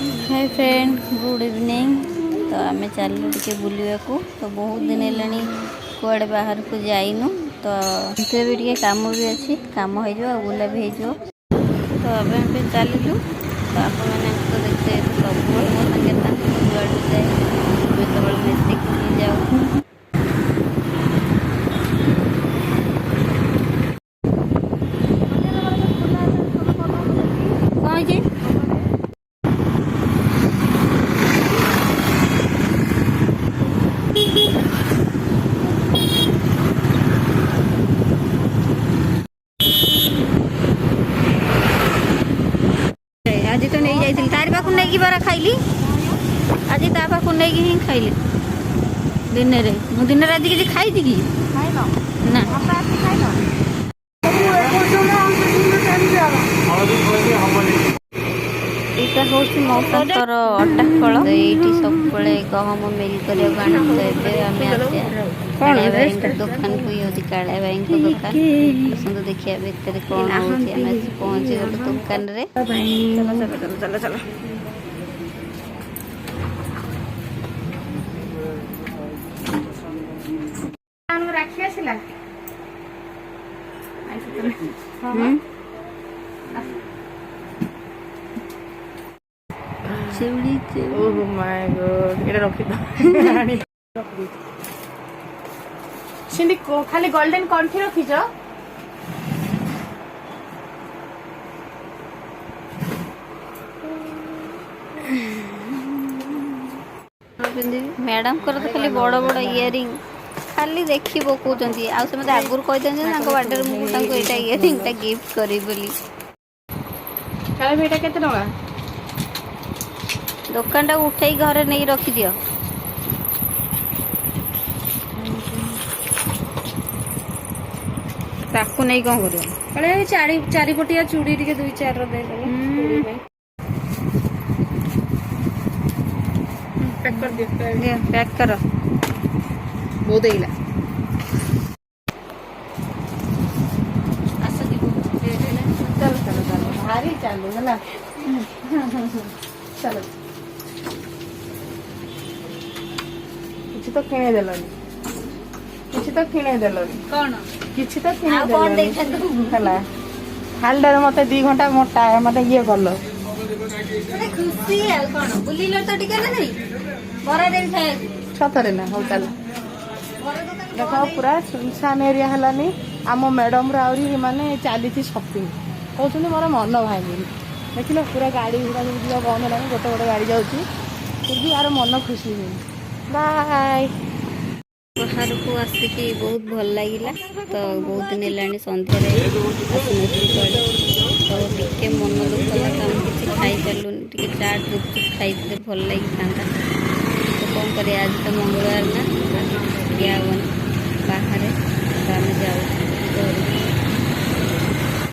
Hi friend, good evening. तो आम चलू टे बुलवा को। तो बहुत दिन है कुआड़े बाहर को जाइनु। तो भी टे कम भी अच्छी कम हो बुला भी हो। तो आम चलू। तो आप देखते सब मो सागे जुआड़ जाए सब मिसिक जाऊ। आज तो नहीं जाइए तार पाक नहीं बरा खाइली। आज ता पाक नहीं ही खाइली दिन रे मु दिन रे आज किसी खाई कि ना यहाँ हूँ मौसर अटा कल ये सब गहम मिल कर दुकान को ये कालिया भाई दुकान आसतु देखिए भितर कौन पहुँचे गोटे दुकान रे। चलो चलो चलो राखी आसला ओह माय गॉड एटा रखी दो सिंडी को खाली गोल्डन कंठी रखी जो मैडम कर तो खाली बड़ बड़ इयरिंग खाली देखी पकाउछंती आ से मते आगुर कहि देन तांको बर्थडे रे मु तांको एटा इयरिंग ता गिफ्ट करी बोली। काले भेटा केते टका दुकान टा उठे घर नहीं रखी दियो। ताकू नहीं कौन कर चारि पटिया चूड़ी टिके 2-4 दे पैक कर दियो पैक कर वो देला आसा दी चलो चलो चलो भारी चालू है चलो तो किणे देलनी किछि तो किणे देलनी कोन किछि तो किणे देलनी कोन देखा तू हला हालडर मते 2 घंटा मोटा मते ये करलो अरे खुशी है कोन बुलिलो तो टिके ना नहीं बरा दिन खाए छतरे ना हो चल देखो पूरा सुनसान एरिया हलानी आम मैडम राउरी माने चाली थी शॉपिंग कहउछनी मोर मन भाई देखिलो पूरा गाड़ी घोड़ा जो बंद है गोटे गोटे गाड़ी जाउची फिर भी यार मन खुशी हुई। बाय बाहर को आसिकी बहुत भल लगिला। तो बहुत दिन है सन्धार तो टे मन दुख लगा किसी खाई पार्लुन टे चाट गुपचुप खाई भल लगी था। तो कौन कर आज तो मंगलवार ना आज क्या बाहर तो आम जाऊ।